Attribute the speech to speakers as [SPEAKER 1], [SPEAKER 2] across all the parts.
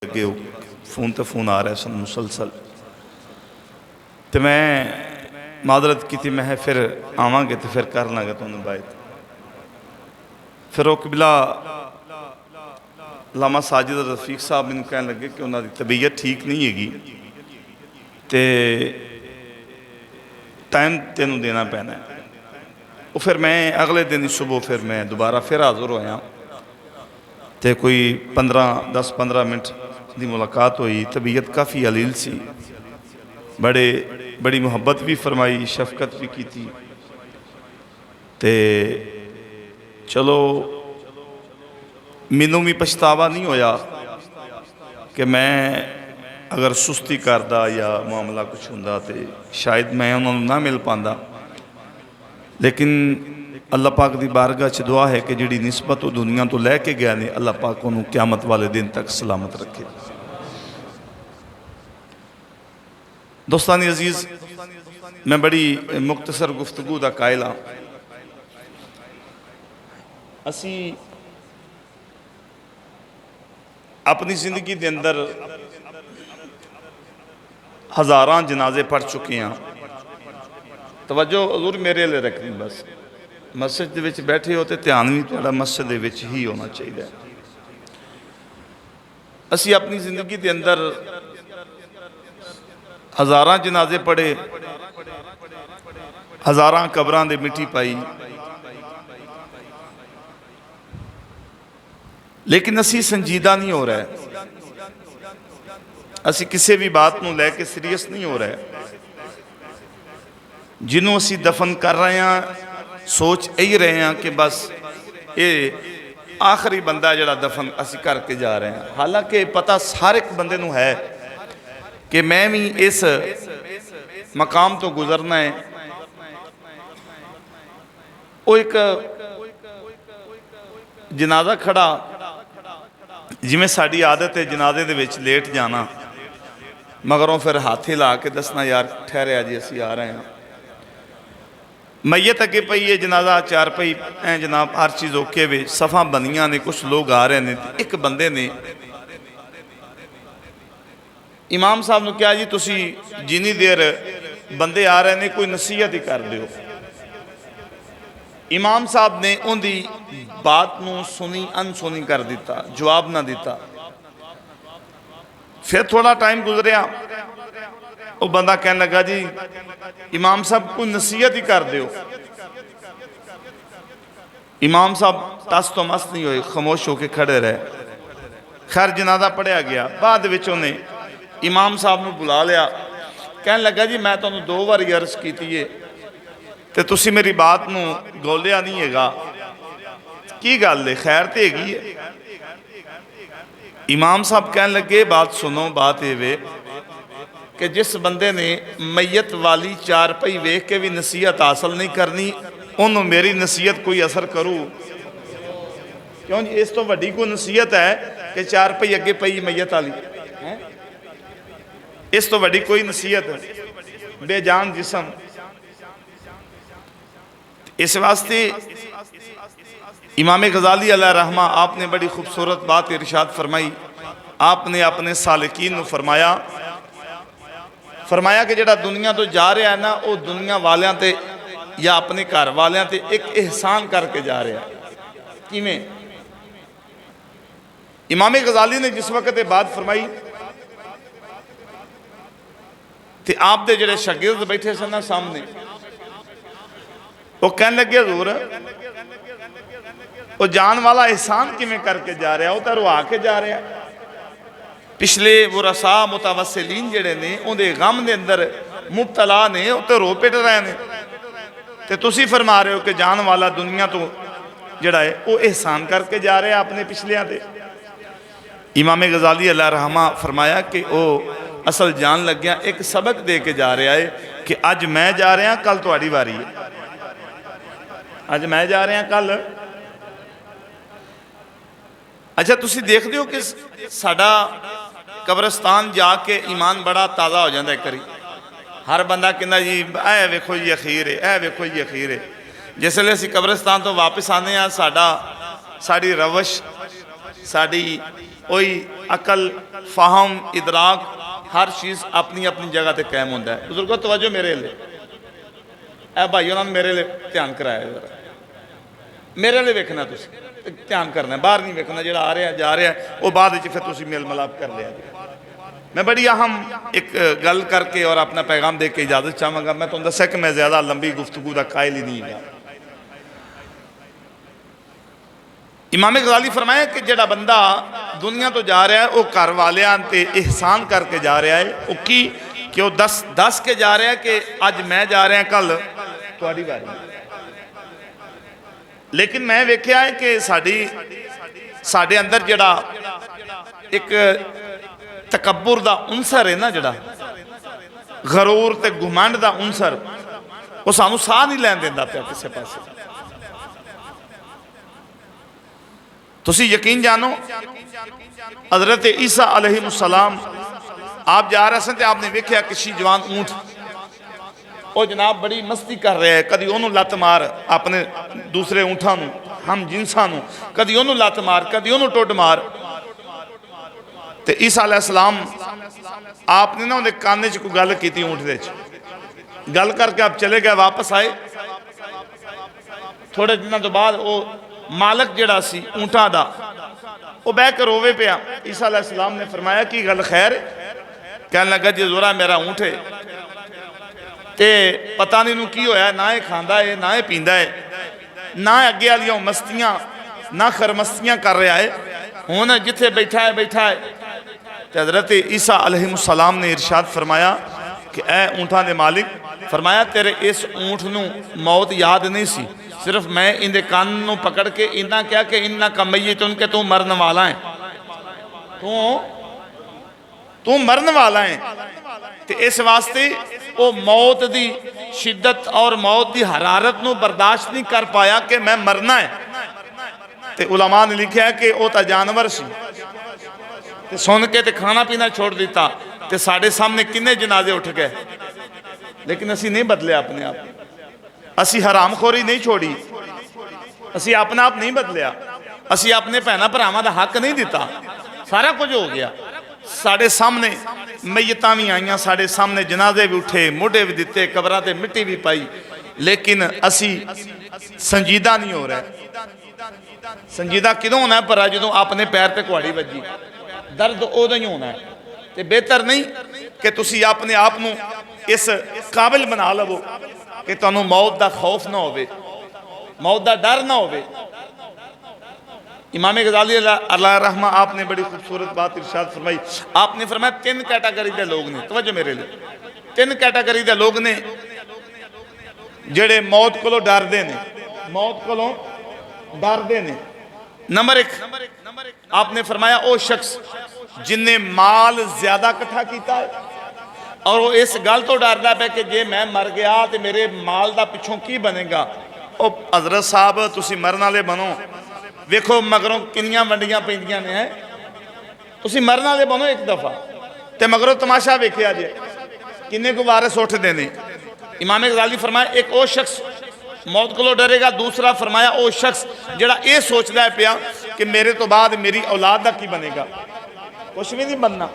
[SPEAKER 1] अगे फोन तो फोन आ रहा सन मुसलसल। तो मैं मादरत की मैं फिर आवांगे तो फिर कर लाँगा तुहानूं बात। फिर वो किबला लामा साजिद रफीक साहब मैनूं कहन लगे कि उन्होंने तबीयत ठीक नहीं हैगी तो टाइम तेनों देना पैना है। वो फिर मैं अगले दिन सुबह फिर मैं दोबारा फिर हाज़र होया तो कोई 10-15 मिनट की मुलाकात हुई। तबीयत काफ़ी अलील सी, बड़ी मुहब्बत भी फरमाई, शफकत भी की थी। तो चलो मैनू भी पछतावा नहीं होया कि मैं अगर सुस्ती करदा या मामला कुछ हुंदा तो शायद मैं उन्होंने ना मिल पाता। लेकिन अल्लाह पाक की बारगाह च दुआ है कि जिहड़ी निस्बत वो दुनिया तो लैके गया ने अल्लाह पाक उन्होंने क़यामत वाले दिन तक सलामत रखे। दोस्तानी अजीज़, मैं बड़ी मुख्तसर गुफ्तगू का कायल हाँ। असी अपनी जिंदगी के अंदर हज़ारां जनाजे पढ़ चुके हैं। तवज्जो हज़ूर मेरे लिए रखनी, बस मस्जिद दे विच बैठे हो तो ध्यान भी तुहाडा मस्जिद दे विच ही होना चाहिए। असी अपनी जिंदगी के अंदर हज़ारां जनाजे पढ़े, हज़ारां कबरां दे मिट्टी पाई, लेकिन असी संजीदा नहीं हो रहे। असी किसी भी बात को लैके सीरीयस नहीं हो रहे। जिन्हों असी दफन कर रहे हैं सोच यही रहे हैं कि बस ये आखिरी बंदा जड़ा दफन असी करके जा रहे हैं। हालांकि पता हर एक बंदे नूं है कि मैं भी इस मकाम तो गुजरना है। वो एक जनाजा खड़ा, जिमें साड़ी आदत है जनाजे दे विच लेट जाना, मगरों फिर हाथ हिला के दसना यार ठहरिया जी असी आ रहे हैं। मैयत अगे पई है, जनाजा चार पई ऐ जनाब हर चीज़ ओके वे, सफ़ा बनिया ने, कुछ लोग आ रहे हैं। एक बंदे ने इमाम साहब ने कहा जी तुसी जिनी देर बंदे आ रहे हैं कोई नसीहत ही कर दो। इमाम साहब ने उनकी बात नूं सुनी अनसुनी कर दिता, जवाब ना दिता। फिर थोड़ा टाइम गुजरिया, वो बंदा कहने लगा जी इमाम साहब को नसीहत ही कर दो। इमाम साहब तस तो मस नहीं हुए, खामोश होकर खड़े रहे। खैर जनाजा पढ़िया गया। बाद विच उन्हें इमाम साहब को बुला लिया, कहने लगा जी मैं तुहानूं 2 बार अर्ज की है तो तुसी मेरी बात नूं गौलिया नहीं हैगा, की गल है, खैर तो हैगी है। इमाम साहब कहने लगे बात सुनो, बात ये वे कि जिस बंदे ने मैयत वाली चारपाई वेख के भी नसीहत हासिल नहीं करनी, उन्होंने मेरी नसीहत कोई असर करू क्यों जी? इस तो वड्डी कोई नसीहत है कि चारपाई अगे पई मैयत वाली, इस तो वड्डी कोई नसीहत बेजान जिसम। इस वास्ते इमाम गजाली अलैहि रहमा आपने बड़ी खूबसूरत बात इरशाद फरमाई। आपने अपने सालिकीन को फरमाया कि जिहड़ा दुनिया तो जा रहा है ना, वो दुनिया वालियां ते या अपने घर वालियां ते एक एहसान करके जा रहा है। किवें? इमाम गजाली ने जिस वक्त ये बात फरमाई तो आप दे जिहड़े शागिर्द बैठे सन ना सामने, वो कहने लगे हजूर वो जान वाला एहसान किवें करके जा रहा, वो तो रुआ के जा रहा। पिछले वो रसा मुतवस्सिलीन जिहड़े ने उहदे गम के अंदर मुबतला ने, वो तो रो पिट रहे हैं। तो तुसी फरमा रहे हो कि जान वाला दुनिया तो जिहड़ा है वो एहसान करके जा रहा अपने पिछलियां ते। इमाम गजाली अलैहि रहमा फरमाया कि वो असल जान लग्या एक सबक दे के जा रहा है कि अज मैं जा रहा, कल तुहाडी वारी है। अज मैं जा रहा, कल। अच्छा तुसी देखते हो कि साडा कब्रस्तान जाके ईमान बड़ा ताज़ा हो जाता है। करी हर बंदा कहना जी ए वेखो जी अखीर है, ए वेखो जी अखीर है। जिसले असी कब्रस्तान तो वापस आने साड़ी रवश, साड़ी वही अकल फाहम इदराक हर चीज़ अपनी अपनी जगह पर कायम होता है। बुजुर्गो तवज्जो मेरे लिए, ए भाई उन्होंने मेरे लिए ध्यान कराया जरा, मेरे लिए वेखना तुम ध्यान करना, बाहर नहीं वेखना, जो आ रहा जा रहा वो बाद फिर तुम मेल मिलाप कर लिया। मैं बड़ी अहम एक गल करके और अपना पैगाम दे के इजाजत चाहूँगा। मैं तुम दसा कि मैं ज़्यादा लंबी गुफ्तगू का कायल ही नहीं है। इमाम गज़ाली फरमाया कि जिहड़ा बंदा दुनिया तो जा रहा है वो घर वालियां ते एहसान करके जा रहा है। वो की कि वो दस के जा रहा है कि अज मैं जा रहा कल तुहाडी बारी। लेकिन मैं वेख्या है कि साडे अंदर जिहड़ा एक तकब्बुर दा उनसर है ना, जिहड़ा गरूर ते घुमंड दा उनसर, वो सानू साह नहीं लैन देंदा पिया किसी पासे। तुसी यकीन जानो हज़रत ईसा अलैहिस्सलाम आप जा रहे सन ते आपने वेख्या किसी जवान ऊंट, वो जनाब बड़ी मस्ती कर रहा है, कभी उन्होंने लत मार अपने दूसरे ऊँठा हम जिनसा, कभी उन्होंने लत मार, कभी उन्होंने टुट मार। तो ईसा अलैहिस्सलाम आपने ना उन्हें कान च कोई गल की ऊँट दे गल करके आप चले गए, वापस आए। थोड़े दिनों तो बाद वो मालक जड़ा सी ऊँटा दा वो बह कर रोवे पिया। ईसा अलैहिस्सलाम ने फरमाया कि गल खैर? कह लगा जी जोरा मेरा ऊँट है ते पता नहीं की होया, ना ये खांदा है ना ये पींदा है, ना अगे वाली मस्तियां ना खरमस्तियां कर रहा है, हुण जिथे बैठा है। तो हज़रत ईसा अलैहिस्सलाम ने इरशाद फरमाया कि ए ऊँटा दे मालिक, फरमाया तेरे इस ऊँट नूं मौत याद नहीं सी, सिर्फ मैं इनके कान नूं पकड़ के इन्ना क्या कि इन्ना कमई तुन के तू मरन वाला है, तू मरन वाला है। तो इस वास्ते वो मौत की शिद्दत और मौत की हरारत नूं बर्दाश्त नहीं कर पाया कि मैं मरना है। तो उलमा ने लिखा है कि वह तो जानवर सी, ते सुन के ते खाना पीना छोड़ दिता। तो साढ़े सामने किन्ने जनाजे उठ गए, लेकिन असी नहीं बदले अपने आप, असी हरामखोरी नहीं छोड़ी, असी अपना आप नहीं बदलिया, असी अपने भैन भरावां दा हक नहीं दिता। सारा कुछ हो गया साढ़े सामने, मैयतां भी आईयां साढ़े सामने, जनाजे भी उठे, मोढे भी दिते, कबरां ते मिट्टी भी पाई, लेकिन असी संजीदा नहीं हो रहे। संजीदा किदों होना है? पर जदों अपने पैर ते कुहाड़ी वजी, दर्द उदों ही होना है। तो बेहतर नहीं कि तुसी अपने आप नूं इस काबिल बना लवो कि तुहानूं मौत का खौफ ना होवे, मौत का डर ना होवे। इमाम गज़ाली अल्लाह रहमा आपने बड़ी खूबसूरत बात इरशाद फरमाई। आपने फरमाया तीन कैटागरी के लोग ने, तवज्जो मेरे लिए, तीन कैटागरी के लोग ने जेड़े मौत को डरते ने, मौत को डरते ने। नंबर एक आपने फरमाया वो शख्स जिन्हें माल ज्यादा इकट्ठा किया है और वो इस गल तो डरदा पे कि जे मैं मर गया तो मेरे माल का पिछों की बनेगा। ओ हजरत साहब तुसी मरन वाले बनो, वेखो मगरों किनियां वंडियां पैंदियां ने, तुसी मरन वाले बनो एक दफा, तो मगरों तमाशा वेखिया जे किन्ने को वारिस उठते ने। इमाम गज़ाली फरमाया एक वो शख्स मौत को डरेगा, दूसरा फरमाया वो शख्स जिहड़ा ये सोचता है पिया कि मेरे तो बाद मेरी औलाद का की बनेगा, कुछ भी नहीं बनना।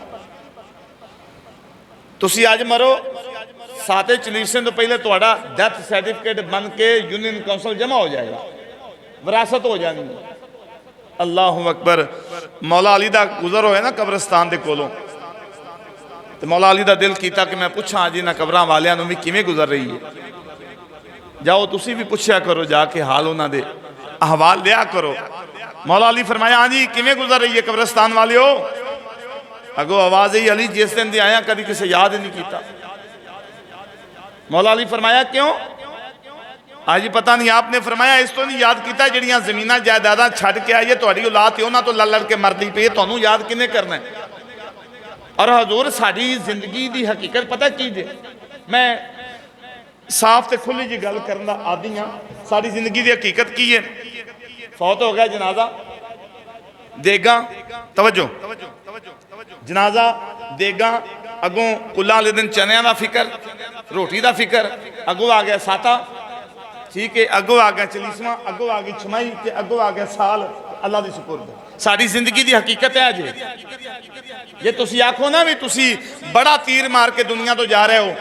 [SPEAKER 1] तुसी अज मरो, 7 चलीसन तो पहले तुहाडा डेथ सर्टिफिकेट बन के यूनियन काउंसिल जमा हो जाएगा, विरासत हो जानी। अल्लाह अकबर। मौला अली दा गुजर होया ना कब्रस्तान के कोलों, तो मौला अली दा दिल किया कि मैं पूछा अज इन्हां कब्रां वालियां नूं भी किवें गुजर रही है। जाओ तुसी भी पूछया करो, जाके हाल उन्हां दे अहवाल लिया करो। मौला अली फरमाया हाँ जी किवें गुजर रही है कब्रस्तान वाले हो? अगो आवाज ही अली जिस दिन दे आया कभी किसी याद नहीं किया। मौला अली फरमाया क्यों? आज पता नहीं। आपने फरमाया इस तो नहीं याद किया जड़ियां जमीन जायदादा छड़ के आई है तुहाडी औलाद उन्हां तो लड़ लड़ के मरदी पई है, तुहानूं याद किने करना है? और हजूर साडी जिंदगी की हकीकत पता की जे, मैं साफ तो खुली जी गल करन दा आदी हाँ। साडी जिंदगी की हकीकत की है? फौत हो गया जनाजा, देगा, तवज्जो, जनाजा देगा, अगों कुल्ला वाले दिन चनिया का फिक्र, रोटी का फिक्र, अगों आ गया साता, ठीक है, अगों आ गया चलीसवा, अगों आ गई छमाई, अगों आ गया साल, अल्लाह दी सुपुर्द। साडी जिंदगी दी हकीकत है जी, जे तुसी आखो ना भी तुसी बड़ा तीर मार के दुनिया तो जा रहे हो,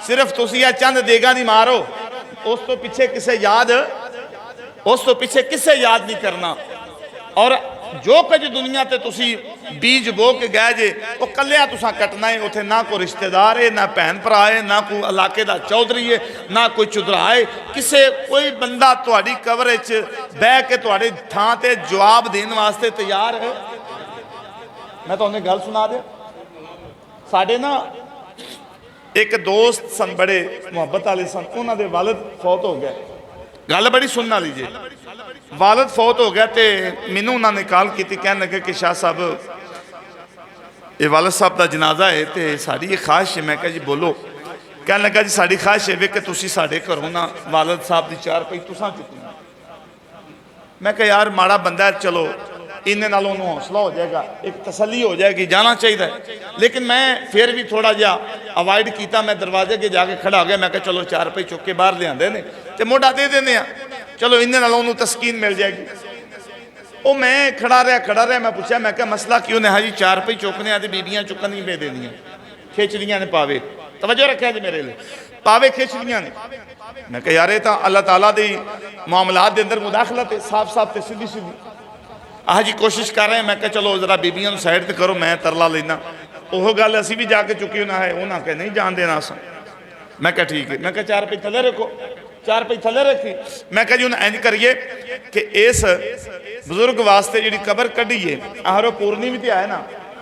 [SPEAKER 1] सिर्फ तुसी या चंद देगा नहीं मारो, उस तो पीछे किसे याद, उस तो पीछे किसे याद नहीं करना। और जो कुछ दुनिया ते तुसी बीज बो के गए जे वो कलिया तुसा कटना है। उत्थे ना कोई रिश्तेदार है, ना भैन भरा है, ना कोई इलाके का चौधरी है, ना कोई चुधरा है, किसे कोई बंदा तुहाडी कबर च बह के तुहाडी थां ते जवाब देने वास्ते तैयार है। मैं तुहानू गल सुना दे, साडे ना एक दोस्त सन, बड़े मुहब्बत वाले सन, उन्होंने वालिद फौत हो गए। गल बड़ी सुनने वाली जी, वालिद फौत हो गया तो मैनू उन्होंने कॉल की, कहने लगे कि शाह साहब ये वालिद साहब का जनाजा है तो साड़ी ये ख्वाहिश है। मैं कहा जी बोलो। कहने लगा जी साड़ी ख्वाहिश है कि तुसी साढ़े घरों ना वालिद साहब की 4 रुपये तुसां चुकनी। मैं कहा यार माड़ा बंदा है, चलो इन्ने नाल उन्होंने हौसला हो जाएगा, एक तसल्ली हो जाएगी, जाना चाहिए। लेकिन मैं फिर भी थोड़ा जहा अवॉइड किया। मैं दरवाजे के जाके खड़ा हो गया। मैं कहा चलो 4 रुपये चुक के बाहर लियाते ने तो मोढ़ा दे देने, चलो इन्ने नाल उन्होंने तस्कीन मिल जाएगी। वो मैं खड़ा रहा, मैं पूछा, मैं क्या मसला क्यों ने? हाँ जी 4 रुपये चुकने तो बीबियाँ चुकन नहीं पे देनियाँ, खिंचदियाँ ने पावे। तवज्जो रखा जी मेरे लिए, पावे खिंचदियाँ ने। मैं कहा यार ये तो अल्लाह ताला दी मामलात के अंदर मुदाखलत है, साफ साफ तो सीधी सीधी। आह जी कोशिश कर रहे हैं। मैं कहा चलो जरा बीबियां साइड पर करो, मैं तरला लेना। वो गल असी भी जाके चुकी ना है, उन्हें कहा नहीं जान देना अस। मैं कहा ठीक है। मैं कहा 4 रुपये थले रखो, 4 रुपये थले रखी। मैं कहा जी उन्हें इंज करिए कि इस बजुर्ग वास्ते जी कबर कढ़ीए, आहरो पूर्णी भी तो है ना,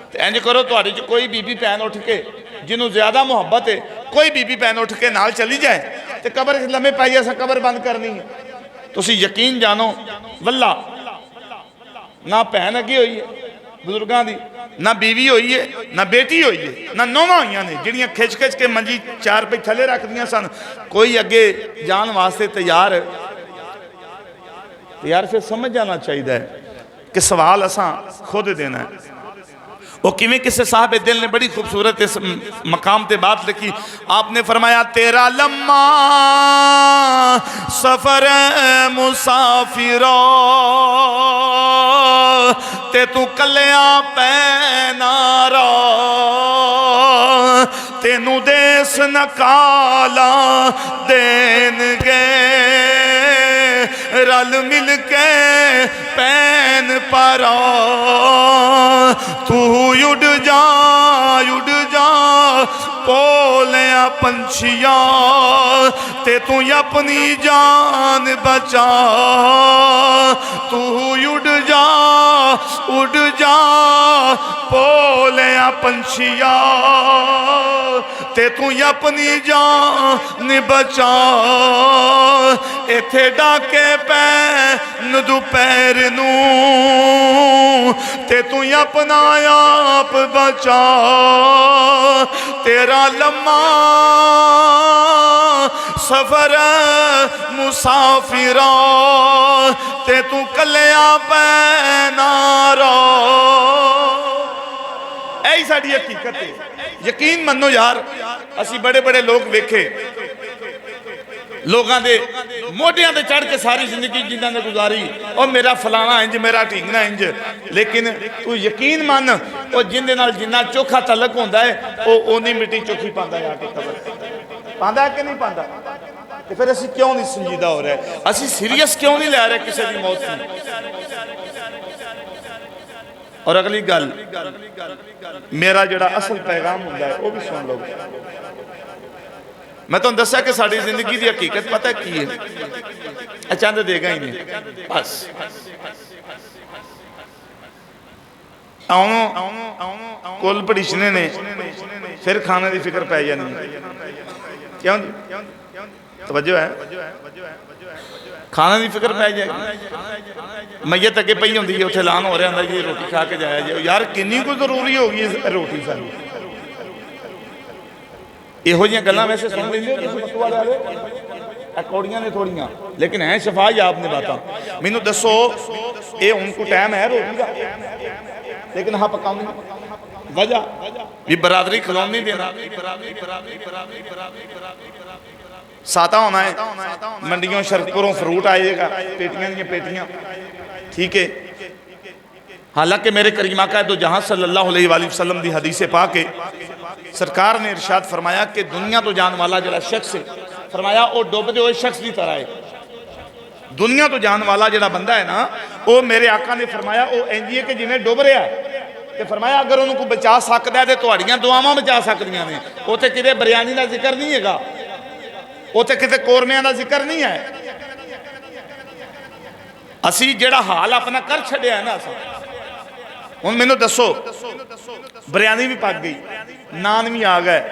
[SPEAKER 1] तो इंज करो तुहाडे च कोई बीबी भैन उठ के जिन्होंने ज्यादा मुहब्बत है, कोई बीबी भैन उठ के नाल चली जाए तो कबर लम्हे पाइए, अस कबर बंद करनी है। तुसी यकीन जानो वल्ला ना भैन अगे हुई है बजुर्गों की, ना बीवी हुई है, ना बेटी हुई है, ना नौवां हुई ने जिहड़ियां खिच खिच के मंजी 4 रुपये थले रख दियां सन। कोई अगे जान वास्ते तैयार। यार फिर समझ जाना चाहिए कि सवाल असां खुद देना है। वो किमें किसी साहब दिल ने बड़ी खूबसूरत इस मकाम ते बात लिखी। आपने फरमाया तेरा लम्मा सफर मुसाफिरो ते तू कलिया पैनारा, तेनू देस नकाला देनगे रल मिल के पैन परा। तू उड़ जा पोलिया पंछिया ते तू अपनी जान बचा। तू उड़ जा पोलिया पंछिया ते तू अपनी जान बचा। इथे डाके पैन दोपहर नू ते तू अपना आप बचा। तेरा लम्मा सफर मुसाफिरा ते तू कलिया पैनारा। यही साड़ी हकीकत है। यकीन मनो यार, असी बड़े बड़े लोग वेखे, लोगों के मोढियां ते चढ़ के सारी जिंदगी जिन्होंने गुजारी, और मेरा फलाना इंज, मेरा ढींगना इंज। लेकिन तू यकीन मन, वो जिंदे नाल जिन्ना चोखा तलक होंदा है वो ओनी मिट्टी चोखी पांदा है आके कबर पांदा है कि नहीं पांदा। तो फिर असी क्यों नहीं संजीदा हो रहे, असी सीरियस क्यों नहीं लै रहे किसी की मौत से। और अगली गल मेरा जिहड़ा असल पैगाम हुंदा है वो भी सुन लो। मैं तुहानूं दस्सिया कि साडी जिंदगी की हकीकत पता की है, चंद देगा ही नहीं बस। कुल पड़ीशने ने फिर खाने की फिक्र पै जानी। क्यों तवज्जो है, खाने की फिक्र पै जाएगी। मैयत अगे पई होंदी है, उत्थे ऐलान हो रहा होंदा जी रोटी खा के जाया जाए। यार कितनी कुछ जरूरी हो गई रोटी सानू। इहो जिहियां गल्लां वैसे सुन लेंदे कौड़ियां ने थोड़ियां, लेकिन है शफा याब ने बातां। मैनू दसो ये हुण कोई टाइम है रोटी का, लेकिन हाँ पकाउणी वजह भी बरादरी खिलाउण नहीं देना। साता होना है, मंडियों शरकपुरों फ्रूट आएगा, पेटियां दी पेटियां, ठीक है। हालांकि मेरे करीम आका दो जहां सल्लल्लाहु अलैहि वसल्लम की हदीस पाक है, सरकार ने इरशाद फरमाया कि दुनिया तो जाने वाला जो शख्स है, फरमाया वो डुबते हुए शख्स की तरह है। दुनिया तो जाने वाला जो बंदा है ना, वो मेरे आका ने फरमाया वो इंज है कि जिवें डुब रहा है। तो फरमाया अगर उन्होंने कोई बचा सकता है तो तुहाड़ियां दुआवां बचा सकदियां ने। उत्थे किते बिरयानी का जिक्र नहीं हैगा, उत्थे किते कोरमियां का जिक्र नहीं है। असी जिहड़ा हाल अपना कर छड्डिया है ना, हुण मैनूं दसो, बिरयानी भी पक गई, नान भी आ गए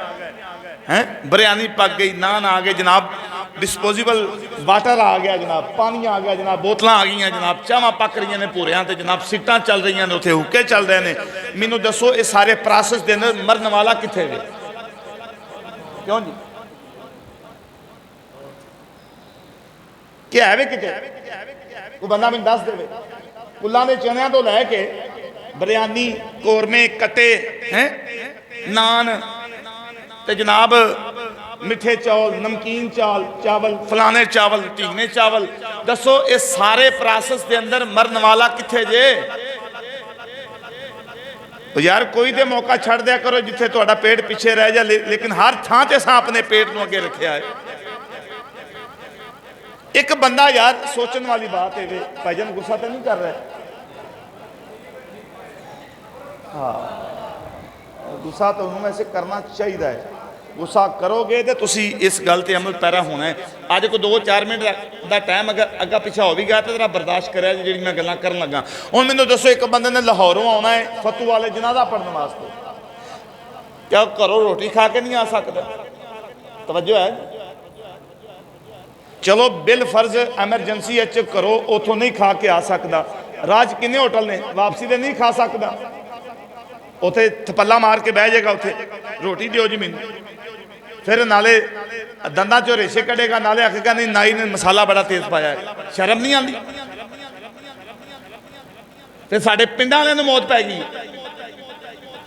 [SPEAKER 1] हैं, बिरयानी पक गई, नान आ गए जनाब, डिस्पोजेबल वाटर आ गया जनाब, पानी आ गया जनाब, बोतल आ गई जनाब, चावां पक रही ने पूरियां ते जनाब, सीटां चल रही ने, उत्थे हुक्के चल रहे हैं। मैनूं दसो ये सारे प्रोसेस दे अंदर मरन वाला कित्थे वे? क्यों जी, क्या है वे किते? कोई बंदा मैनूं दस देवे। फुल्लां दे चनियां तो लैके बिरयानी, कोरमे, कट्टे हैं, नान ते जनाब मिठे चौल, नमकीन चावल, फलाने चावल, ढींगने चावल, दसो ये सारे प्रोसेस के अंदर मरन वाला कित्थे जे? तो यार कोई तो मौका छड़ दिया करो जिथे तुहाडा पेट पिछे रह जाए, लेकिन हर थां ते असां अपने पेट नूं अगे रखिया है। एक बंदा यार सोचने वाली बात है, भाईजान गुस्सा तो नहीं कर रहा? हाँ, गुस्सा तो उन्होंने ऐसे करना चाहिए है। गुस्सा करोगे तो तुसी इस गल ते अमल पैरा होना है। अज को 2-4 मिनट का टाइम अगर अग्गा पिछा हो भी गया तो जरा बर्दाश्त करे जी मैं गल्लां करन लगा। हुण मैनूं दसो, एक बंदे ने लाहौरों आना है फतू वाले जनाजा पढ़ने वास्ते, क्या घरों रोटी खा के नहीं आ सकता? तवज्जो है? चलो बिल फर्ज एमरजेंसी करो, उतों नहीं खा के आ सकता, राज किन्ने होटल ने, वापसी दे नहीं खा सकता, उथे थपला मार के बह जाएगा, उथे रोटी दिओ जी मैनूं, फिर नाले दंदा चो रेशे कढ़ेगा, नाले आखेगा नहीं नाई ने मसाला बड़ा तेज पाया है। शर्म नहीं आती? तो साडे पिंडां वालियां नूं मौत पै गई,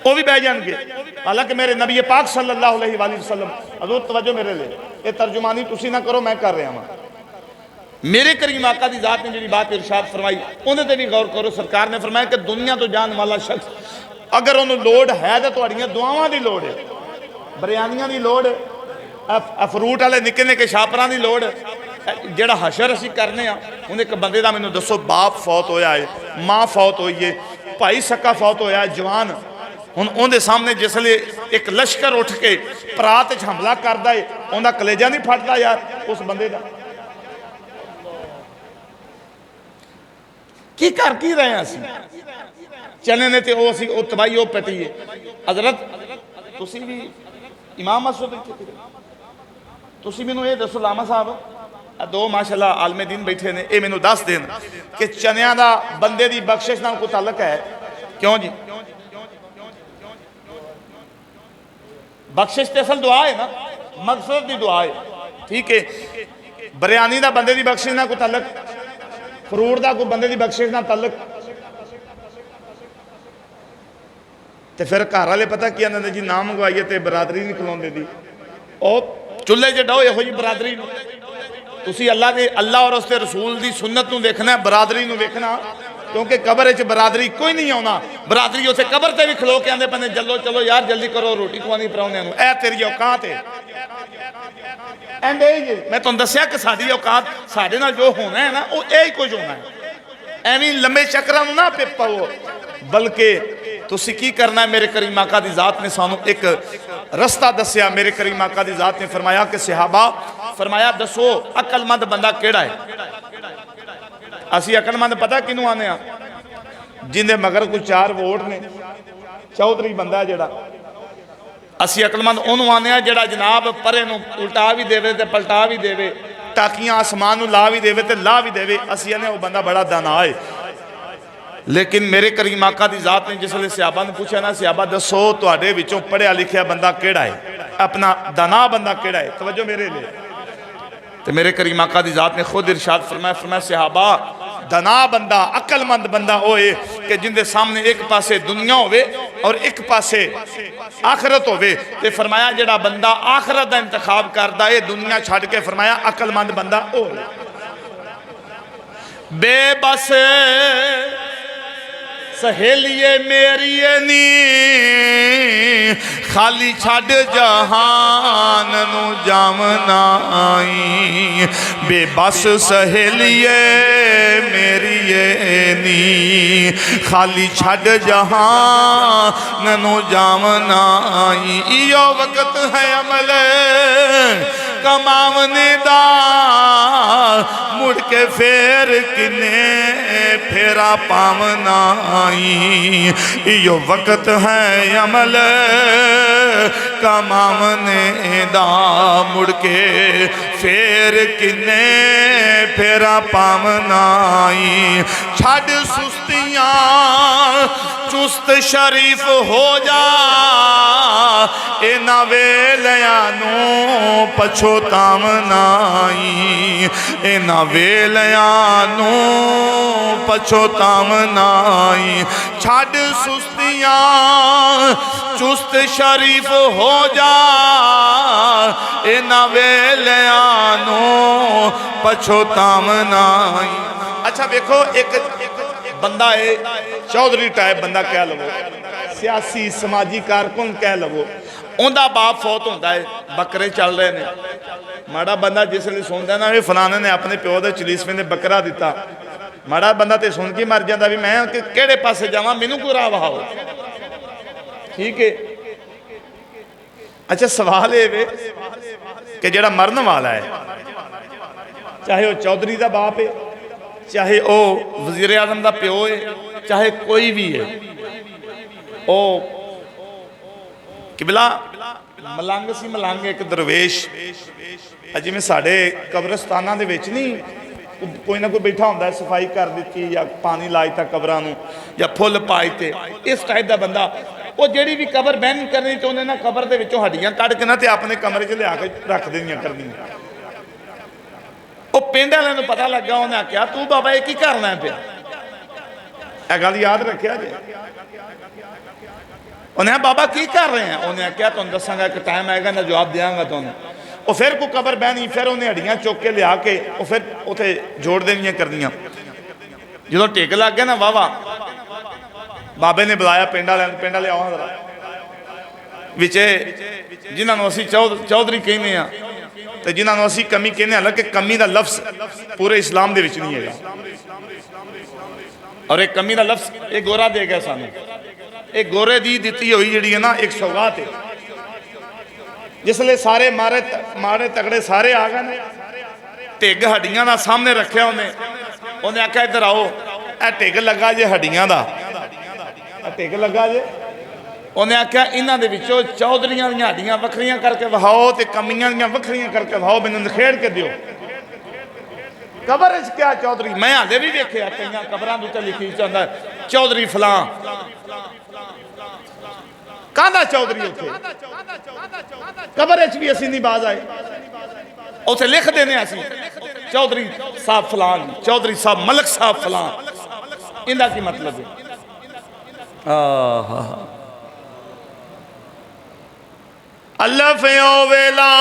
[SPEAKER 1] वो भी बह जाएंगे। हालांकि मेरे नबी पाक सल्लल्लाहु अलैहि वसल्लम, हजूर तवज्जो मेरे लिए, ये तर्जुमानी तुसी ना करो, मैं कर रहा हूँ। मेरे करीम आका दी जात ने जी बात इरशाद फरमाई, उन्हें ते भी गौर करो। सरकार ने फरमाया कि दुनिया तो जाने वाला शख्स अगर उन्होंने लोड़ है तो तुहाड़ियां दुआवां दी लोड़ है, बिरयानियां दी लोड़, फ्रूट वाले निक्के निक्के छापरां दी लोड़, जिहड़ा हशर असीं करने आ। हुण एक बंदे दा मैनूं दसो बाप फौत होया है, माँ फौत होई है, भाई सक्का फौत होया है जवान, हुण उहदे सामने जिसले एक लश्कर उठ के परात च हमला करदा है, उहदा कलेजा नहीं फटदा यार उस बंदे दा? की कर की रहे हैं असीं? चने ने तो असी तबाही वो पटी है। हजरत तुसी भी इमाम मसूद तुसी मैनूं ये दसो लामा साहब, दो माशाल्लाह आलमे दीन बैठे ने, ये मैनूं दस देन कि चनिया का बंदे की बख्शिश नाल कोई ताल्लुक है? क्यों जी? बख्शिश तो असल दुआ है ना, मगफरत की दुआ है, ठीक है। बिरयानी का बंदे की बख्शिश ना कोई ताल्लुक, फ्रूट का कोई बंदे की बख्शिश ना ताल्लुक, तो फिर घर वाले पता की आते जी ना मंगवाइए तो बरादरी नहीं खिलाते दी, चुल्हे च डाओ यहो जी बरादरी। तुसी अल्लाह के अल्लाह और उसके रसूल की सुन्नत नूं देखना, बरादरी नूं देखना, क्योंकि कबर च बरादरी कोई नहीं आना। बरादरी उसे कबर से भी खलो के आते पे चलो चलो यार जल्दी करो रोटी खवानी पराउणियां नूं, ऐ तेरी औकात है। मैं तुहानूं दस्सिया कि साडी औकात, साडे नाल जो होना है ना वो यही कुछ होना है। एवें लंबे चक्रां नूं ना पाओ, बल्कि तुसी की करना है। मेरे करीम आका दी जात ने सानू एक रस्ता दसिया। मेरे करीम आका दी जात ने फरमाया कि सहाबा फरमाया दसो अकलमंद बंदा केड़ा है? असी अकलमंद पता किनू आने, जिंदे मगर कोई 4 वोट ने, चौधरी बंदा जिहड़ा, असी अकलमंद उन्होंने आने जिहड़ा जनाब परे नूं उल्टा भी देवे ते पलटा भी देवे, टाकियां आसमान नूं ला भी देवे ते ला भी देवे, असी आने वो बंदा बड़ा दाना है। लेकिन मेरे करीम आका दी जात ने जिसले सहाबा ने पूछा ना, सहाबा दसो तुहाडे विचों पढ़िया लिखिया बंदा केड़ा है, अपना दाना बंदा केड़ा है? तवज्जो मेरे लिए। तो मेरे करीम आका दी जात ने खुद इरशाद फरमाया, फरमाया सहाबा दाना बंदा अकलमंद बंदा होए कि जिंदे सामने एक पासे दुनिया होवे और एक पासे आखरत होवे। ते फरमाया जिहड़ा बंदा आखरत दा इंतखाब करदा है दुनिया छड्ड के, फरमाया अकलमंद बंदा हो। बेबस सहेलिए मेरी नी खाली छड़ जहान नू जामना आई बेबस सहेलिए मेरी नी खाली छड़ जहान नू जामना आई इयो वक्त है अमल कमावने दा मुड़ के फेर किने फेरा पावना आई इयो वक्त है अमल कमावने दा मुड़ के फेर किने फेरा पावना आई छड़ सुस्तियां चुस्त शरीफ हो जा इना वेलियां नू पछोतावना आई इना वेलियां नू पछोतावना आई छड़ सुस्तियां चुस्त शरीफ हो जा इना वेलियां नू पछोतावना आई। अच्छा देखो एक बंदा है चौधरी टाइप बंदा कह लवो सियासी समाजी कारकुन कह लवो उनका बाप फौत होता है बकरे चल रहे हैं माड़ा बंदा जिसले सुनता ना भी फलाने ने अपने प्यो के चलीसवे ने बकरा दिता माड़ा बंदा तो सुन के मर जाता भी मैं किहड़े पासे जावां मैनू कोई राह वहाओ ठीक है। अच्छा सवाल ये कि जिहड़ा मरन वाला है चाहे वह चौधरी का बाप है चाहे वह वजीर आजम का प्यो है चाहे कोई भी है ओ किबला मलंग सी मलंग एक दरवेश जिवें साडे कब्रस्तानां दे विच नहीं कोई ना कोई बैठा होंदा सफाई कर दी या पानी ला दिता कबरां नूं या फुल पा दिते इस टाइप का बंदा वो जिहड़ी भी कबर बैन करनी चाहुंदे ना कबर दे विचों हड्डियां कढ के ना ते अपने कमरे च लिया के रख देनियां करनियां वो पिंड वाले नूं पता लगा उन्हें आख्या तू बाबा ये की करना है पिया यह गल याद रखिया जे उन्हें बाबा की कर रहे हैं उन्हें आख्या तुहानूं दसांगा एक टाइम आएगा ना जवाब देंगा तुहानूं वो फिर कोई कबर बहनी फिर उन्हें हड्डियां चुक के लिया के वो फिर उत्थे जोड़ देनियां करनियां जो टिक लग गया ना वाहवा बाबे ने बुलाया पिंड वाले आओ जरा विचे जिन्होंने असीं चौधरी कहने तो जिन्होंने असीं कमी कहने हालांकि कमी का लफ्ज पूरे इस्लाम दे विच नहीं है और एक कमी का लफ्ज एक गोरा दे गया सानू एक गोरे दी दिती हुई जी है ना एक सौगात है जिसले सारे मारे तगड़े सारे आ गए ढिग हड्डियां का सामने रखा उन्हें आख्या इधर आओ यह ढिग लगा जे हड्डियां का ढिग लगा जे उन्हें आख्या इन्हां दे विचों चौधरियां दी हड्डियां वखरियां करके वहाओ तो कमियां दी वखरियां करके वहाओ मैनूं नखेड़ के दिओ कबर क्या चौधरी मैं हाले भी वेखिया कई कबरां दे उत्ते लिखी चाहता चौधरी फलां काहदा चौधरी उत्थे कबर भी असीं नहीं बाज आए उत्थे लिख देने असीं चौधरी साहब फलां चौधरी साहब मलक साहब फलां इनका की मतलब है अल्लाह फियो वेला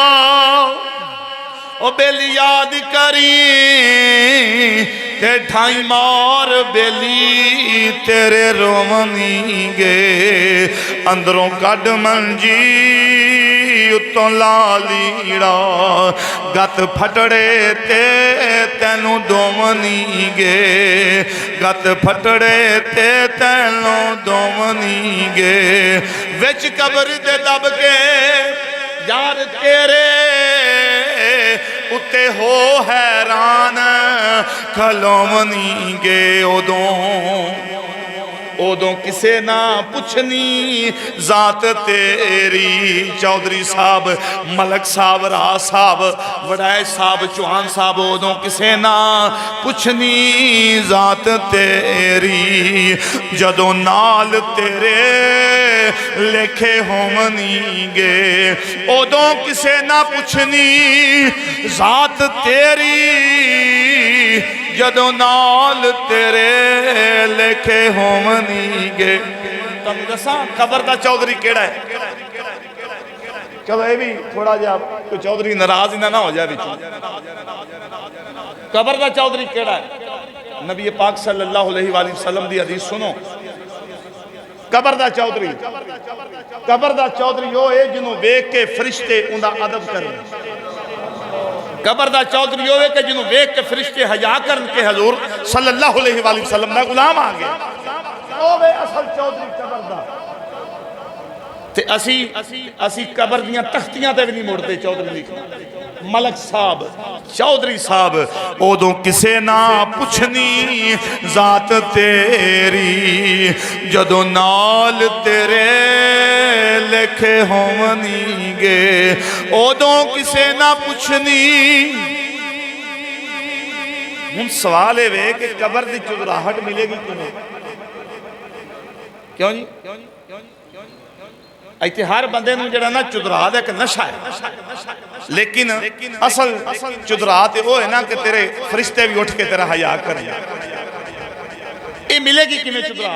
[SPEAKER 1] ओ बेली याद करी ते ठाई मार बेली तेरे रोवनी गे अंदरों कड मंजी उत्तों लालीड़ा गत फटड़े ते तेनू दोवनी गे गत फटड़े ते तेनू दोवनी गे विच कबर दे दब के यार तेरे उत्ते हो हैरान खलोवनी गे उदों किसे ना पुछनी जात तेरी चौधरी साहब मलक साहब राज साहब वड़ाए साहब चौहान साहब उदों किसे ना पुछनी जात तेरी जदों नाल तेरे लेखे होवनी गे उदों किसे ना पुछनी जात तेरी जदों नाल तेरे लेखे होवनी गे। तुम दसा कबर का चौधरी केड़ा है चलो ये भी थोड़ा जा कोई चौधरी नाराज ना हो जाए कबर का चौधरी केड़ा है नबी पाक सल्लल्लाहु अलैहि वसल्लम दी हदीस सुनो कबर दा चौधरी, कबर दा चौधरी वो है जिन्हों वेख के फरिश्ते उनका अदब करें। कबर दा चौधरी वो है कि जिन्हों वेख के फरिश्ते हया करन के हजूर सल्लल्लाहु अलैहि वसल्लम दा गुलाम आ गए। ओ वे असल चौधरी कबर दा। ते असी कबर दियां तख्तियां ते भी नहीं मुड़ते। चौधरी लिखना मलक साहब चौधरी साहब उदों किसे ना पुछनी जात तेरी जदों नाल तेरे लिखे होवनी गे उदों किसे ना पुछनी। हुण सवाल है वे कि कबर की चुदराहट मिलेगी किवें? क्यों जी? इत्थे हर बंदे नूं जिहड़ा ना चुदरा दा एक नशा है, लेकिन असल चुदरा ते वो है ना कि तेरे फरिश्ते भी उठ के तेरा हया करें। ये मिलेगी किवें चुदरा?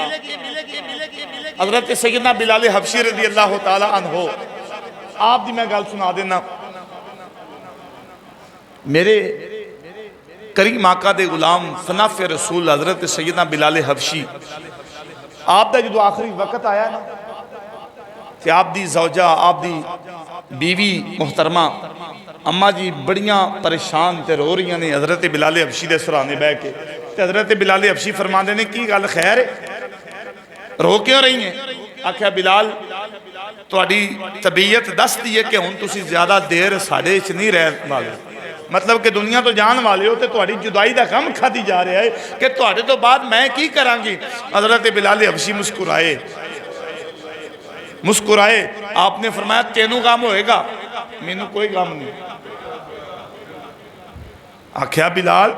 [SPEAKER 1] हज़रत सैयदना बिलाल हबशी रज़ी अल्लाह तआला अन्हो आप दी मैं गल सुना देना। मेरे करीम आका दे गुलाम फनाफ़े रसूल हज़रत सैयदना बिलाल हबशी आप दा जो आखिरी वक्त आया ना कि आप दी ज़ौजा आप दी बीवी मुहतरमा अम्मा जी बड़ियां परेशान ते रो रही ने हज़रत बिलाल हबशी दे सराहने बह के। ते हज़रत बिलाल हबशी फरमाते ने की गल खैर रो क्यों रही है? आख्या बिलाल तुहाडी तबीयत दसदी है कि हुण तुसीं ज़्यादा देर साडे च नहीं रह वाले, मतलब कि दुनिया तो जान वाले हो, तो तुहाडी जुदाई का गम खाधी जा रहा है कि तुहाडे तो बाद मैं की करांगी। हज़रत बिलाल हबशी मुस्कुराए आपने फरमाया तेनू गम होएगा, मैनू कोई गम नहीं। आख्या बिलाल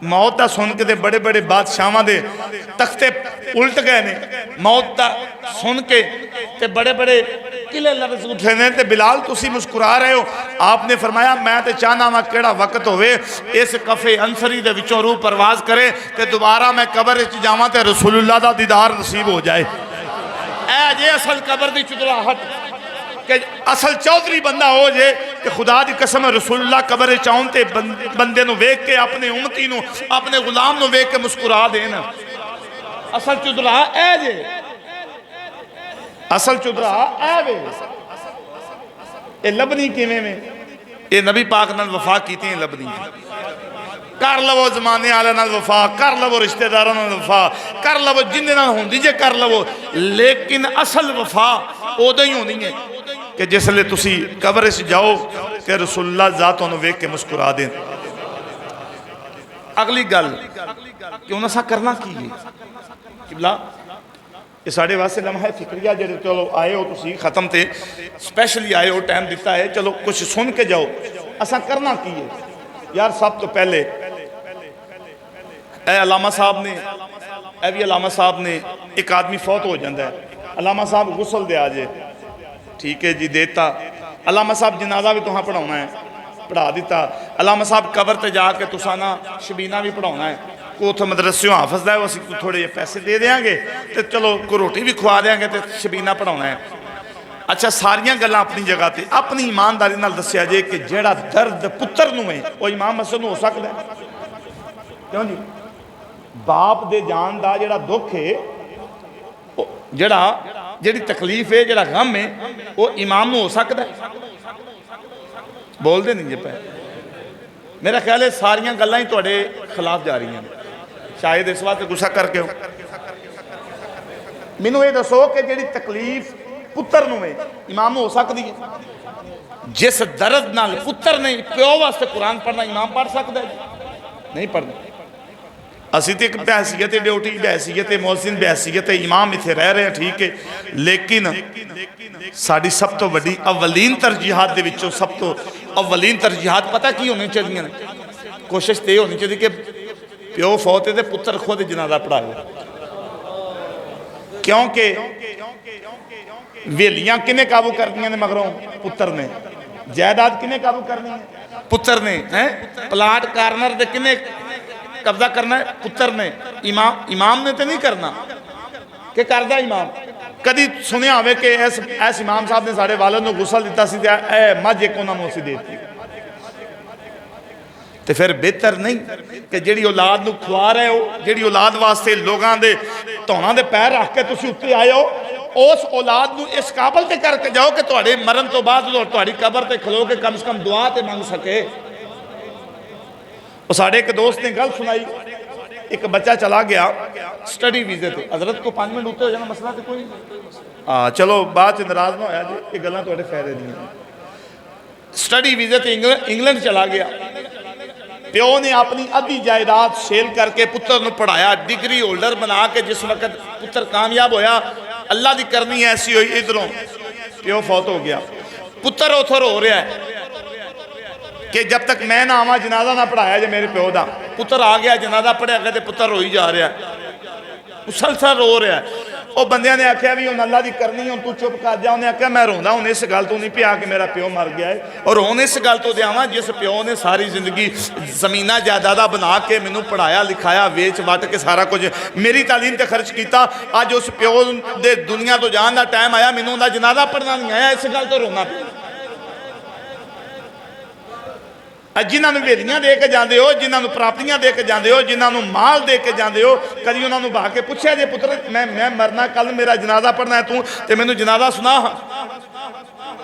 [SPEAKER 1] मौत का सुन के बड़े बड़े बादशाहों के तख्ते उल्ट गए ने, मौत का सुन के ते बड़े बड़े किले लफ्ज उठे ने, ते बिलाल तुसी मुस्कुरा रहे हो। आपने फरमाया मैं तो चाहना वा केड़ा वक्त होवे इस कफे अंसरी दे विचों रूह परवाज करे ते दोबारा मैं कबर च जावां ते रसूलुल्लाह दा दीदार नसीब हो जाए। ऐ जे असल कबर दी चुदराहट कि असल चौधरी बंदा हो जे कि खुदा दी कसम रसूलुल्लाह कबर चाउन ते बंदे नूं वेख के अपने उम्मती नूं अपने गुलाम नूं वेख के मुस्कुरा देन। असल चुदरा ऐ जे, असल चुदरा ऐ वे। ये लभनी किवें में? ये नबी पाक नाल वफा कीती है लभनी। कर लवो जमाने वाले नाल वफा, कर लवो रिश्तेदारों नाल वफा, कर लवो जिन्ने नाल होंदी जे कर लवो, लेकिन असल वफा उदों ही होनी है कि जिसले तुसी कबर च जाओ तो रसूलुल्लाह ज़ात तुहानूं वेख के मुस्कुरा देन। अगली गल कि हुण असां करना की है? किबला ये साढ़े वास्ते लम्हा फिक्रिया जेह्ड़े चलो आए हो तुसी खत्म ते स्पैशली आए हो, टाइम दिता है, चलो कुछ सुन के जाओ। असां करना की है यार? सब तो पहले अलामा साहब ने भी अलामा साहब ने एक आदमी फौत हो जाता है, अलामा साहब गुसल दे आ जाए, ठीक है जी देता। अलामा साहब जनाजा भी तुहां पढ़ाना है, पढ़ा दिता। अलामा साहब कबर ते जाके तुसा ना शबीना भी पढ़ाना है, को उतो मदरसे हाफज है, असीं थोड़े जे पैसे दे देंगे तो चलो को रोटी भी खुआ देंगे तो शबीना पढ़ाना है। अच्छा सारियां गल्लां अपनी जगह ते अपनी ईमानदारी नाल दस्सिया जे कि जेड़ा दर्द पुत्र नूं है वो इमाम हसन नूं हो सकदा है? क्यों जी? बाप दे जान दा जेड़ा दुख है, जेड़ा जेड़ी तकलीफ है, जेड़ा गम है, वो इमाम नूं हो सकदा है? बोलदे नहीं जे पे। मेरा ख्याल है सारियां गल्लां ही तुहाडे खिलाफ जा रही हैं, शायद इस वास्ते गुस्सा करके हो। मैनूं ये दसो कि जेड़ी तकलीफ पुत्र नूं है इमाम हो सकती है? जिस दर्द नाल पुत्र ने प्यो वास्ते कुरान पढ़ना इमाम पढ़ सकता है? नहीं पढ़ना। असी तो एक बहसीयत ड्यूटी बहसीयत मोहसिन बहसीयत इमाम इत्थे रह रहे हैं, ठीक है, लेकिन साड़ी सब तो वड्डी अवलीन तरजीहात दे विचों सब तो अवलीन तरजीहात पता की होनी चाहिए? कोशिश तो यह होनी चाहिए कि प्यो फौत है तो पुत्र खुद जनाजा पढ़ाए, क्योंकि वेलियां किने काबू कर दियां ने मगरों पुत्र ने, जायदाद किने काबू करनी है? पुत्र ने। हैं प्लाट कार्नर दे किने कब्जा करना है? पुत्र ने। इमाम ने तो नहीं करना कि करदा इमाम? कदी सुनिया होवे कि ऐस इमाम साहब ने साढ़े वालिद नूं गुसल दिता सी ते ए मझ एक उन्हां नूं असीं दे दित्ती। तो फिर बेहतर नहीं कि जिहड़ी औलाद नूं खुआ रहे हो, जिहड़ी औलाद वास्ते लोगों के धौना दे पैर रख के तुसीं उत्ते आए हो, उस औलाद नूं इस काबल ते करके जाओ कि तुहाडे मरण तो बाद तुहाडी कबर ते खलो के कम से कम दुआ ते मंग सके। साढ़े एक दोस्त ने गल सुनाई, एक बच्चा चला गया स्टडी वीजे ते, हजरत को 5 मिनट उत्ते हो जाना मसला तो कोई हाँ चलो बाद नाराज ना होया जी, ये गल्लां तुहाडे फायदे दी। स्टडी वीजे ते इंग्लैंड चला गया, प्यो ने अपनी अद्धी जायदाद सेल करके पुत्र नूं पढ़ाया, डिग्री होल्डर बना के। जिस वक्त पुत्र कामयाब होया, अल्लाह की करनी ऐसी हुई, इधरों प्यो फौत हो गया। पुत्र उथों रो रहा है कि जब तक मैं ना आवा जनाजा ना पढ़ाया जे मेरे प्यो का। पुत्र आ गया, जनाजा पढ़िया गया, पुत्र रोई जा रहा है, मुसलसल रो रहा है। वो बंदिया ने आख्या भी हम अल्लाह की करनी, हम तू चुप कर जा। उन्हें आख्या मैं रोंदा हूँ इस गल तो नहीं पिया कि मेरा प्यो मर गया है, और हूँ इस गल तो दियावा जिस प्यो ने सारी जिंदगी जमीना जायदादा बना के मैनू पढ़ाया लिखाया, वेच वट के सारा कुछ मेरी तालीम ते खर्च किया। अज उस प्यो दे दुनिया तो जान का टाइम आया, मैनू उनका जनाजा पढ़ना नहीं आया, इस गल तो रोना पिया। जिन्होंने वेलियां दे के जाते हो, जिन्होंने प्राप्तियां दे के जाते हो, जिन्होंने माल दे के जाते हो, कभी उन्होंने बहा के पूछा जे पुत्र मैं मरना, कल मेरा जनाजा पढ़ना है, तू तो मैनू जनाजा सुना।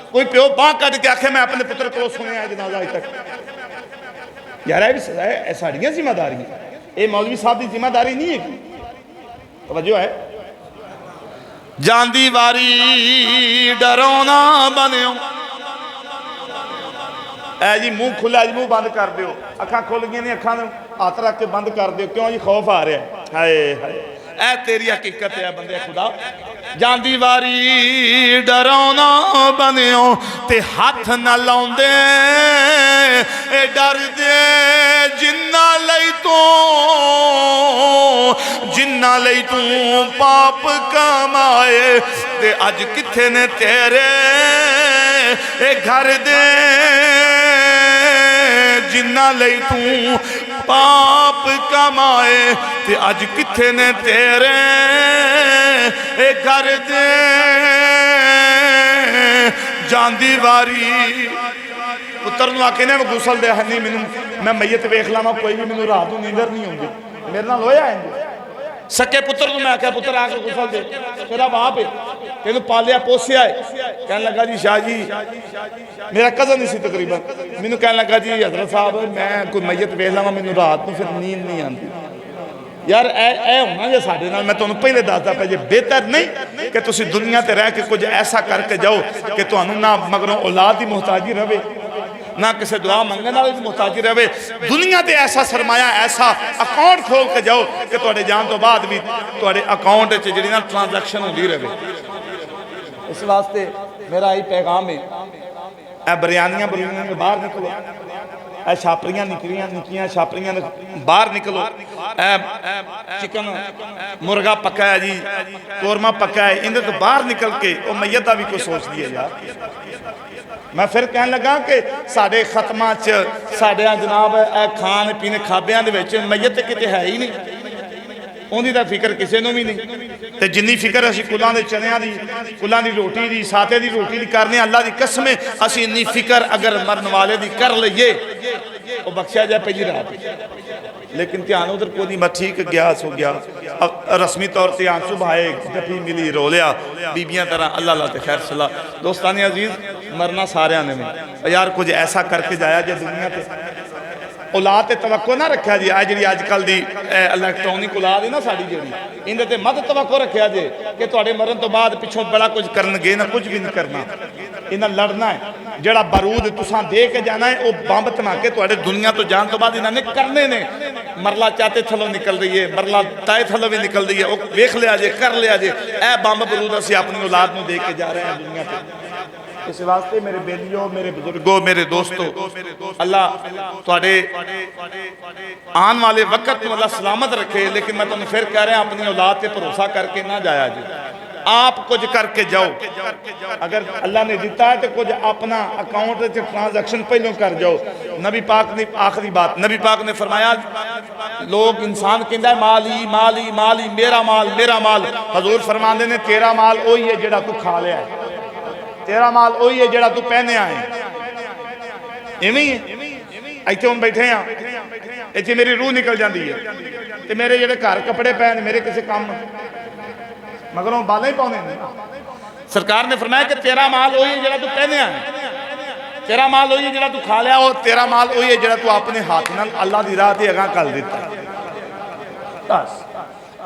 [SPEAKER 1] कोई प्यो बाह कट के आखे मैं अपने पुत्र को सुनिया जनाजा अज तक। यार ये भी साड़ियाँ जिम्मेदारियां, ये मौलवी साहब की जिम्मेदारी नहीं है। तवज्जो है। जांदी वारी डरौना बनियो, ऐ जी मुँह खुला जी, मुँह बंद कर दो, अखा खुल गई ने, अखा हाथ रख के बंद कर दो। क्यों जी खौफ आ रहा है? हाय हाय, ऐ तेरी हकीकत है बंदे खुदा। जांदी वारी डरौना बनियो ते हाथ न लाउंदे, डर दे जिन्ना लई तू पाप कमाए, ते अज किथे ने तेरे घर दे जिन्ना लई तू पाप कमाए, ते अज किथे ने तेरे घर दे। जांदी वारी पुत्र नूं आखे ने गुसल दे हनी, मैनू मैं मैयत वेख लावा, कोई भी मैनू रात नूं नींदर नहीं आउंदी, मेरे नाल होया इंज। सके पुत्र को मैं आख्या पुत्र आके गुसल दे, तेरा बाप है, तेन पालिया पोसिया है। कह लगा जी शाह जी, मेरा कजन ही सी तकरीबन, मैनू कह लगा जी हजरत साहब मैं कोई मैयत वेख लवा, मैनू रात को फिर नींद नहीं आती। यार ए होना जे साडे नाल, मैं तुहानूं पहले दसदा पिया जे बेहतर नहीं कि तुसीं दुनिया ते रह के कुछ ऐसा करके जाओ कि तुहानूं ना मगरों औलाद की मोहताजी रहे, ना किसी दुआ मंगने वाले की मोहताजी रहे। दुनिया ते ऐसा सरमाया, ऐसा अकाउंट खोल के जाओ कि तुहाडे जान तो बाद भी तुहाडे अकाउंट च जिहड़ी ना ट्रांजैक्शन होंदी रहे। इस वास्ते मेरा यही पैगाम है, ए बिरयानियां बुरियानियां बाहर निकलो, ए छापरियां निकलियां निकियां छापरियां बाहर निकलो। ए चिकन मुर्गा पक्का है जी, कौरमा पक्का है, इन्हें तो बाहर निकल के वो मैयत का भी कोई सोच दिया यार। मैं फिर कह लगा कि साढ़े खत्मा च साढ़े जनाब ए खान पीने खाबियां दे विच मैयत किते है ही नहीं, उन्दी दा फिक्र किसी नूं भी नहीं। ते जिन्नी फिक्र असीं कुलां दे चनियां दी, कुलां दी रोटी दी, साथे दी रोटी दी करने, अल्लाह दी कसम है असीं इन्नी फिक्र अगर मरन वाले दी कर लईए वो बख्शिया जाए पहली रात। लेकिन ध्यान उधर को नहीं, मैं ठीक गया सो गया, रस्मी तौर पर आंसू बहाए, जफी मिली रो लिया बीबियां तरह। अल्लाह अल्लाह ते खैर सलाह। दोस्तानी अजीज, मरना सारे ने यार कुछ ऐसा करके जाया जे दुनिया ते औलाद ते तवक्को ना रखा जी। आ जी अजकल की इलैक्ट्रॉनिक औलाद है ना साड़ी जी, इन्हें ते मत तवक्को रखा जे कि तुहाडे मरण तो बाद पिछों बड़ा कुछ करनगे ना, कुछ भी नहीं करना। इन्हें लड़ना है, जड़ा बारूद तुसां दे के जाना है वो बंब धमाके तुहाडे दुनिया तो जान तो बाद इन्होंने करने ने। मरला चाहते थलों निकल रही है, मरला ताए थलों भी निकल रही है, वो वेख लिया जे, कर लिया जे। ए बंब बारूद असीं अपनी औलाद नूं दे के जा रहे हैं दुनिया पर। इस वास्ते मेरे बेलियों, मेरे बुजुर्गों, मेरे दोस्तों, अल्लाह तुहाडे आने वाले वक्त में अल्लाह सलामत रखे। लेकिन मैं तुहानूं फिर कह रहा अपनी औलाद पे भरोसा करके ना जाया जी, आप कुछ करके जाओ। अगर अल्लाह ने दिता है तो कुछ अपना अकाउंट ट्रांजैक्शन पहलों कर जाओ। नबी पाक ने आखिरी बात, नबी पाक ने फरमाया लोग इंसान कहता है माल ही माल ही माल ही, मेरा माल मेरा माल। हजूर फरमाते ने तेरा माल वही है जिहड़ा तू खा लिया है, तेरा माल वही है जिहड़ा तू पहनिया है। इवें ही इत्थे हम बैठे हाँ, इत्थे मेरी रूह निकल जाती है, तो मेरे जेडे घर कपड़े पै मेरे किसी काम मगरों बाले ही पाने सरकार ने फरमाया कि तेरा माल वही है जरा तू पहने तेरा माल वही है जरा तू खा लिया और तेरा माल वही है जरा तू अपने हाथ नाल अल्लाह की राह ते अगां कर दिता बस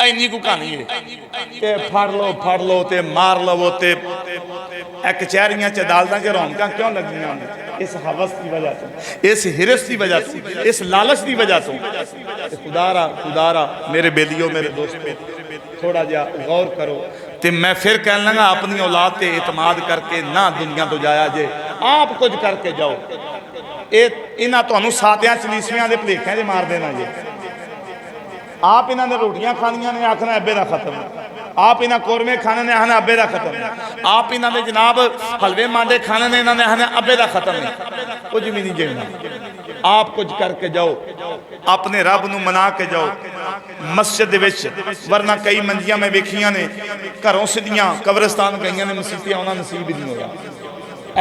[SPEAKER 1] इन्नी को कहानी है फड़ लो ते मार लवो ते कचहरियां च अदालतां च रौनकां क्यों लगियां इस हवस की वजह से इस हिरस की वजह से इस लालच की वजह से खुदारा मेरे बेलियो मेरे दोस्तों थोड़ा जा गौर करो तो मैं फिर कह लगा अपनी औलाद से एतमाद करके ना दुनिया तो जाया जे आप कुछ करके जाओ इन्हां तुहानूं सातियां चलीसियां दे भुलेखिਆਂ दे मार देना जे आप इन्होंने रोटियां खानिया ने आखना अब्बे का खत्म आप इन्हें कौरमे खाने ने आखना अब्बे का खत्म आप इन्होंने जनाब हलवे मांडे खाने ने इन्होंने आखना अब्बे का खत्म नहीं कुछ भी नहीं जीना आप कुछ करके जाओ अपने रब नूं मना के जाओ मस्जिद दे विच वरना कई मंजियां मैं वेखियां ने घरों सीधियां कब्रिस्तान गई ने मसीतियां उन्होंने नसीब ही नहीं होया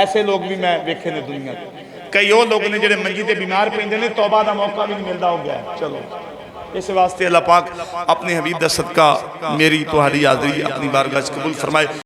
[SPEAKER 1] ऐसे लोग भी मैं वेखे ने दुनिया कई वो लोग ने जिहड़े मंजी ते बीमार पैंदे ने तौबा का मौका भी नहीं मिलता हो गया चलो इस वास्ते अल्लाह पाक अपने हबीब दा सदका मेरी तुहाडी हाज़री अपनी बारगाह च कबूल फरमाए।